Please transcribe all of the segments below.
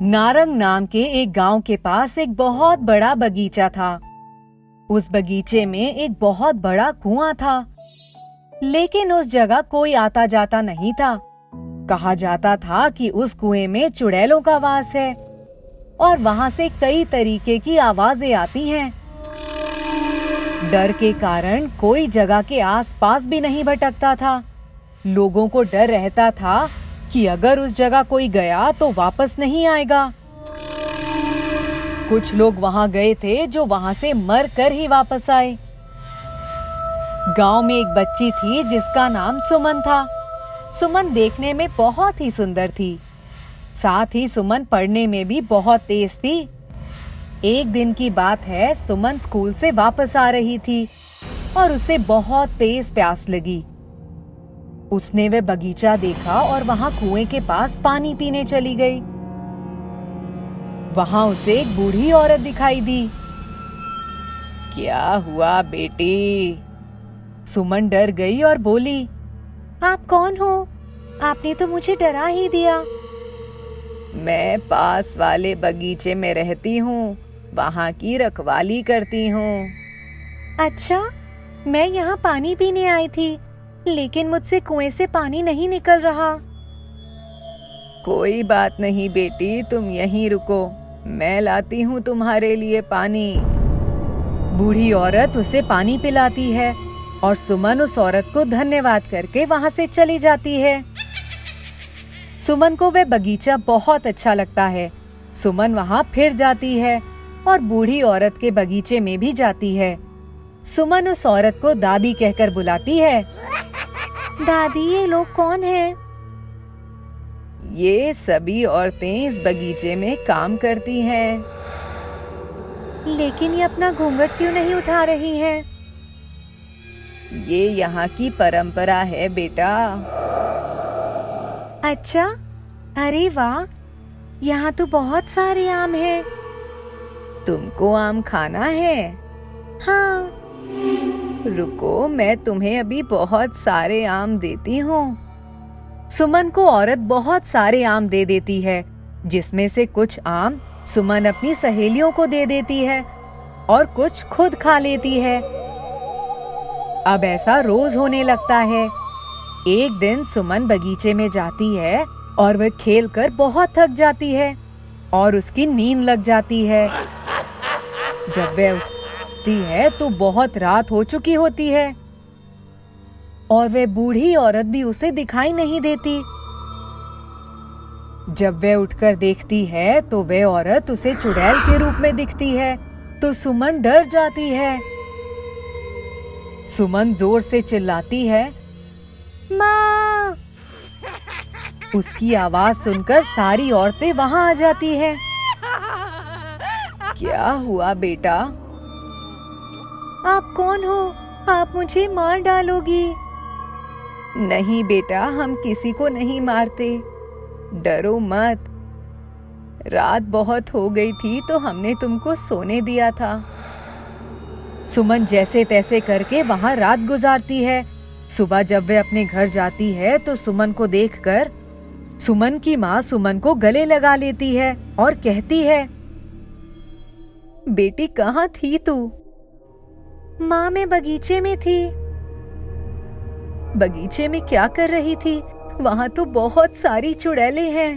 नारंग नाम के एक गांव के पास एक बहुत बड़ा बगीचा था। उस बगीचे में एक बहुत बड़ा कुआं था, लेकिन उस जगह कोई आता जाता नहीं था। कहा जाता था कि उस कुएं में चुड़ैलों का वास है और वहां से कई तरीके की आवाजें आती हैं। डर के कारण कोई जगह के आसपास भी नहीं भटकता था। लोगों को डर रहता था कि अगर उस जगह कोई गया तो वापस नहीं आएगा। कुछ लोग वहां गए थे जो वहां से मर कर ही वापस आए। गांव में एक बच्ची थी जिसका नाम सुमन था। सुमन देखने में बहुत ही सुंदर थी। साथ ही सुमन पढ़ने में भी बहुत तेज थी। एक दिन की बात है, सुमन स्कूल से वापस आ रही थी और उसे बहुत तेज प्यास लगी। उसने वह बगीचा देखा और वहां कुएं के पास पानी पीने चली गई। वहां उसे एक बूढ़ी औरत दिखाई दी। क्या हुआ बेटी? सुमन डर गई और बोली, आप कौन हो? आपने तो मुझे डरा ही दिया। मैं पास वाले बगीचे में रहती हूँ, वहां की रखवाली करती हूँ। अच्छा, मैं यहाँ पानी पीने आई थी, लेकिन मुझसे कुएं से पानी नहीं निकल रहा। कोई बात नहीं बेटी, तुम यहीं रुको, मैं लाती हूँ तुम्हारे लिए पानी। बूढ़ी औरत उसे पानी पिलाती है और सुमन उस औरत को धन्यवाद करके वहां से चली जाती है। सुमन को वह बगीचा बहुत अच्छा लगता है। सुमन वहां फिर जाती है और बूढ़ी औरत के बगीचे में भी जाती है। सुमन उस औरत को दादी कहकर बुलाती है। दादी, ये लोग कौन हैं? ये सभी औरतें इस बगीचे में काम करती हैं। लेकिन ये अपना घूंघट क्यों नहीं उठा रही हैं? ये यहाँ की परंपरा है बेटा। अच्छा, अरे वाह, यहाँ तो बहुत सारे आम हैं। तुमको आम खाना है? हाँ। रुको, मैं तुम्हें अभी बहुत सारे आम देती हूँ। सुमन को औरत बहुत सारे आम दे देती है, जिसमें से कुछ आम सुमन अपनी सहेलियों को दे देती है और कुछ खुद खा लेती है। अब ऐसा रोज होने लगता है। एक दिन सुमन बगीचे में जाती है और वह खेलकर बहुत थक जाती है और उसकी नींद लग जाती है। जब वह उठती है तो बहुत रात हो चुकी होती है और वह बूढ़ी औरत भी उसे दिखाई नहीं देती। जब वह उठकर देखती है तो वह औरत उसे चुड़ैल के रूप में दिखती है, तो सुमन डर जाती है। सुमन जोर से चिल्लाती है, माँ! उसकी आवाज सुनकर सारी औरतें वहां आ जाती हैं। क्या हुआ बेटा? आप कौन हो? आप मुझे मार डालोगी। नहीं बेटा, हम किसी को नहीं मारते, डरो मत। रात बहुत हो गई थी तो हमने तुमको सोने दिया था। सुमन जैसे तैसे करके वहां रात गुजारती है। सुबह जब वे अपने घर जाती है तो सुमन को देखकर सुमन की माँ सुमन को गले लगा लेती है और कहती है, बेटी कहाँ थी तू? माँ, मैं बगीचे में थी। बगीचे में क्या कर रही थी? वहां तो बहुत सारी चुड़ैलें हैं।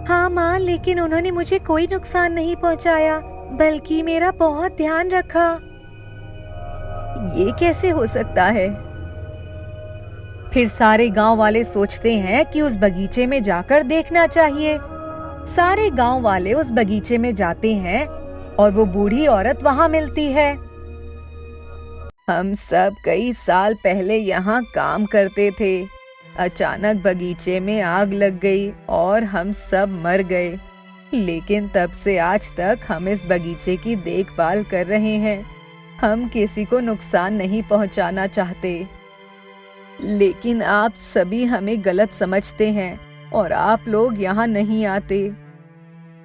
हाँ माँ, लेकिन उन्होंने मुझे कोई नुकसान नहीं पहुंचाया, बल्कि मेरा बहुत ध्यान रखा। ये कैसे हो सकता है? फिर सारे गांव वाले सोचते हैं कि उस बगीचे में जाकर देखना चाहिए। सारे गांव वाले उस बगीचे में जाते हैं और वो बूढ़ी औरत वहां मिलती है। हम सब कई साल पहले यहाँ काम करते थे। अचानक बगीचे में आग लग गई और हम सब मर गए। लेकिन तब से आज तक हम इस बगीचे की देखभाल कर रहे हैं। हम किसी को नुकसान नहीं पहुंचाना चाहते, लेकिन आप सभी हमें गलत समझते हैं और आप लोग यहाँ नहीं आते।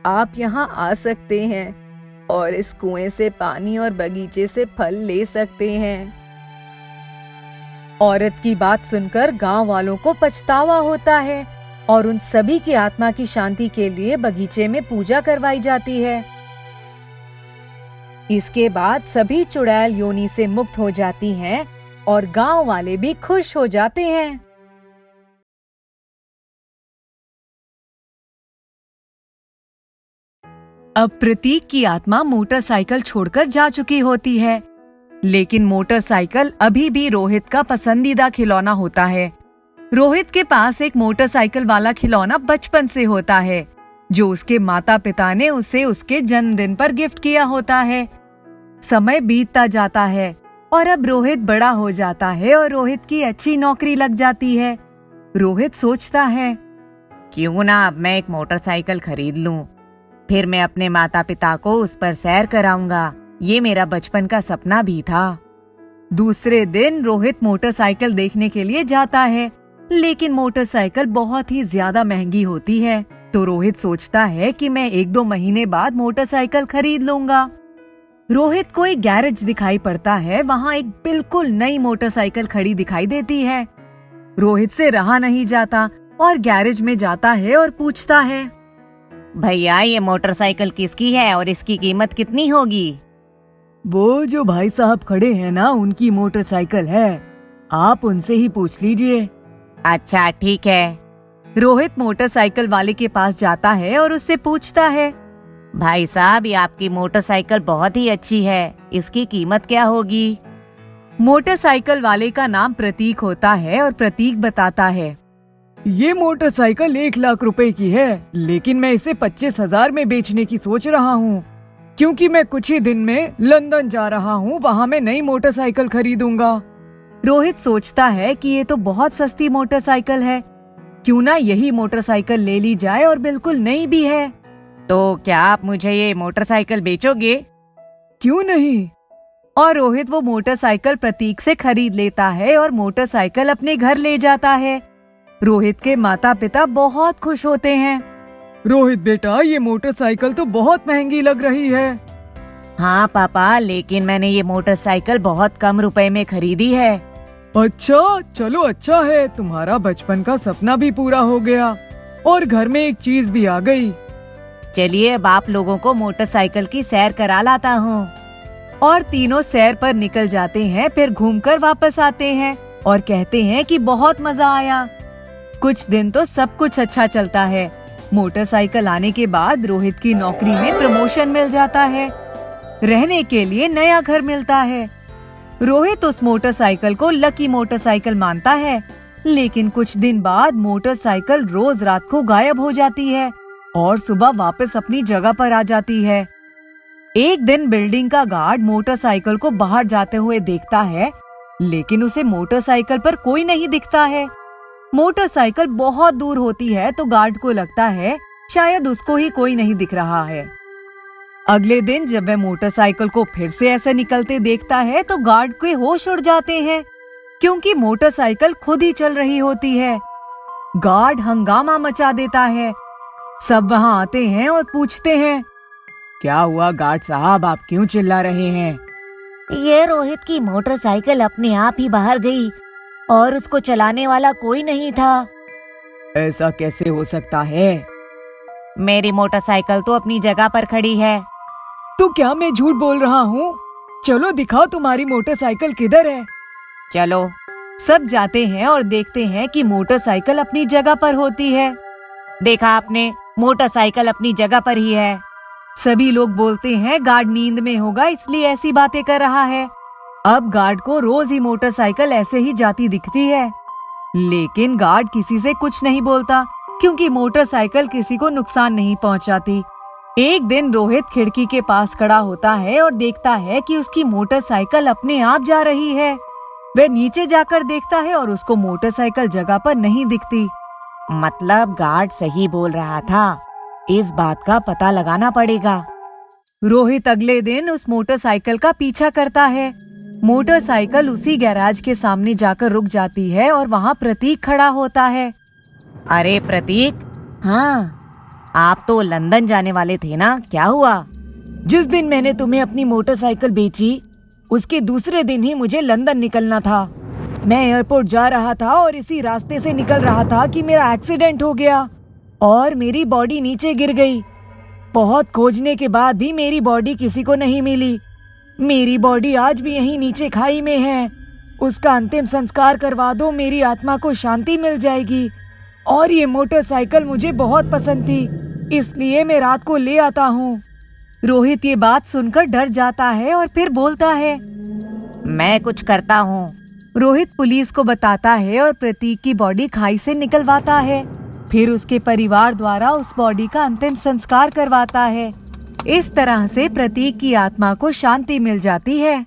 आप यहाँ आ सकते हैं और इस कुएं से पानी और बगीचे से फल ले सकते हैं। औरत की बात सुनकर गांव वालों को पछतावा होता है और उन सभी की आत्मा की शांति के लिए बगीचे में पूजा करवाई जाती है। इसके बाद सभी चुड़ैल योनि से मुक्त हो जाती हैं और गांव वाले भी खुश हो जाते हैं। अब प्रतीक की आत्मा मोटरसाइकिल छोड़कर जा चुकी होती है, लेकिन मोटरसाइकिल अभी भी रोहित का पसंदीदा खिलौना होता है। रोहित के पास एक मोटरसाइकिल वाला खिलौना बचपन से होता है, जो उसके माता पिता ने उसे उसके जन्मदिन पर गिफ्ट किया होता है। समय बीतता जाता है और अब रोहित बड़ा हो जाता है और रोहित की अच्छी नौकरी लग जाती है। रोहित सोचता है, क्यों ना अब मैं एक मोटरसाइकिल खरीद लूं, फिर मैं अपने माता पिता को उस पर सैर कराऊंगा। ये मेरा बचपन का सपना भी था। दूसरे दिन रोहित मोटरसाइकिल देखने के लिए जाता है, लेकिन मोटरसाइकिल बहुत ही ज्यादा महंगी होती है। तो रोहित सोचता है कि मैं 1-2 महीने बाद मोटरसाइकिल खरीद लूंगा। रोहित को एक गैरेज दिखाई पड़ता है। वहाँ एक बिल्कुल नई मोटरसाइकिल खड़ी दिखाई देती है। रोहित से रहा नहीं जाता और गैरेज में जाता है और पूछता है, भैया ये मोटरसाइकिल किसकी है और इसकी कीमत कितनी होगी? वो जो भाई साहब खड़े हैं ना, उनकी मोटरसाइकिल है, आप उनसे ही पूछ लीजिए। अच्छा ठीक है। रोहित मोटरसाइकिल वाले के पास जाता है और उससे पूछता है, भाई साहब ये आपकी मोटरसाइकिल बहुत ही अच्छी है, इसकी कीमत क्या होगी? मोटरसाइकिल वाले का नाम प्रतीक होता है और प्रतीक बताता है, ये मोटरसाइकिल 1 लाख रुपए की है, लेकिन मैं इसे 25,000 में बेचने की सोच रहा हूँ, क्योंकि मैं कुछ ही दिन में लंदन जा रहा हूँ। वहाँ मैं नई मोटरसाइकिल खरीदूंगा। रोहित सोचता है कि ये तो बहुत सस्ती मोटरसाइकिल है, क्यों ना यही मोटरसाइकिल ले ली जाए और बिल्कुल नई भी है। तो क्या आप मुझे ये मोटरसाइकिल बेचोगे? क्यों नहीं। और रोहित वो मोटरसाइकिल प्रतीक से खरीद लेता है और मोटरसाइकिल अपने घर ले जाता है। रोहित के माता पिता बहुत खुश होते हैं। रोहित बेटा, ये मोटरसाइकिल तो बहुत महंगी लग रही है। हाँ पापा, लेकिन मैंने ये मोटरसाइकिल बहुत कम रुपए में खरीदी है। अच्छा चलो, अच्छा है, तुम्हारा बचपन का सपना भी पूरा हो गया और घर में एक चीज भी आ गई। चलिए अब आप लोगों को मोटरसाइकिल की सैर करा लाता हूँ। और तीनों सैर पर निकल जाते हैं। फिर घूमकर वापस आते हैं और कहते हैं कि बहुत मजा आया। कुछ दिन तो सब कुछ अच्छा चलता है। मोटरसाइकिल आने के बाद रोहित की नौकरी में प्रमोशन मिल जाता है। रहने के लिए नया घर मिलता है। रोहित उस मोटरसाइकिल को लकी मोटरसाइकिल मानता है, लेकिन कुछ दिन बाद मोटरसाइकिल रोज रात को गायब हो जाती है और सुबह वापस अपनी जगह पर आ जाती है। एक दिन बिल्डिंग का गार्ड मोटरसाइकिल को बाहर जाते हुए देखता है, लेकिन उसे मोटरसाइकिल पर कोई नहीं दिखता है। मोटरसाइकिल बहुत दूर होती है तो गार्ड को लगता है शायद उसको ही कोई नहीं दिख रहा है। अगले दिन जब वह मोटरसाइकिल को फिर से ऐसे निकलते देखता है तो गार्ड के होश उड़ जाते हैं, क्योंकि मोटरसाइकिल खुद ही चल रही होती है। गार्ड हंगामा मचा देता है। सब वहाँ आते हैं और पूछते हैं, क्या हुआ गार्ड साहब, आप क्यों चिल्ला रहे हैं? ये रोहित की मोटरसाइकिल अपने आप ही बाहर गई और उसको चलाने वाला कोई नहीं था। ऐसा कैसे हो सकता है? मेरी मोटरसाइकिल तो अपनी जगह पर खड़ी है। तो क्या मैं झूठ बोल रहा हूँ? चलो दिखाओ तुम्हारी मोटरसाइकिल किधर है। चलो। सब जाते हैं और देखते हैं कि मोटरसाइकिल अपनी जगह पर होती है। देखा आपने, मोटरसाइकिल अपनी जगह पर ही है। सभी लोग बोलते हैं गार्ड नींद में होगा इसलिए ऐसी बातें कर रहा है। अब गार्ड को रोज ही मोटरसाइकिल ऐसे ही जाती दिखती है, लेकिन गार्ड किसी से कुछ नहीं बोलता, क्योंकि मोटरसाइकिल किसी को नुकसान नहीं पहुंचाती। एक दिन रोहित खिड़की के पास खड़ा होता है और देखता है कि उसकी मोटरसाइकिल अपने आप जा रही है। वह नीचे जाकर देखता है और उसको मोटरसाइकिल जगह पर नहीं दिखती। मतलब गार्ड सही बोल रहा था। इस बात का पता लगाना पड़ेगा। रोहित अगले दिन उस मोटरसाइकिल का पीछा करता है। मोटरसाइकिल उसी गैराज के सामने जाकर रुक जाती है और वहाँ प्रतीक खड़ा होता है। अरे प्रतीक, हाँ आप तो लंदन जाने वाले थे ना, क्या हुआ? जिस दिन मैंने तुम्हें अपनी मोटरसाइकिल बेची, उसके दूसरे दिन ही मुझे लंदन निकलना था। मैं एयरपोर्ट जा रहा था और इसी रास्ते से निकल रहा था कि मेरा एक्सीडेंट हो गया और मेरी बॉडी नीचे गिर गई। बहुत खोजने के बाद भी मेरी बॉडी किसी को नहीं मिली। मेरी बॉडी आज भी यहीं नीचे खाई में है। उसका अंतिम संस्कार करवा दो, मेरी आत्मा को शांति मिल जाएगी। और ये मोटरसाइकिल मुझे बहुत पसंद थी, इसलिए मैं रात को ले आता हूँ। रोहित ये बात सुनकर डर जाता है और फिर बोलता है, मैं कुछ करता हूँ। रोहित पुलिस को बताता है और प्रतीक की बॉडी खाई से निकलवाता है। फिर उसके परिवार द्वारा उस बॉडी का अंतिम संस्कार करवाता है। इस तरह से प्रतीक की आत्मा को शांति मिल जाती है।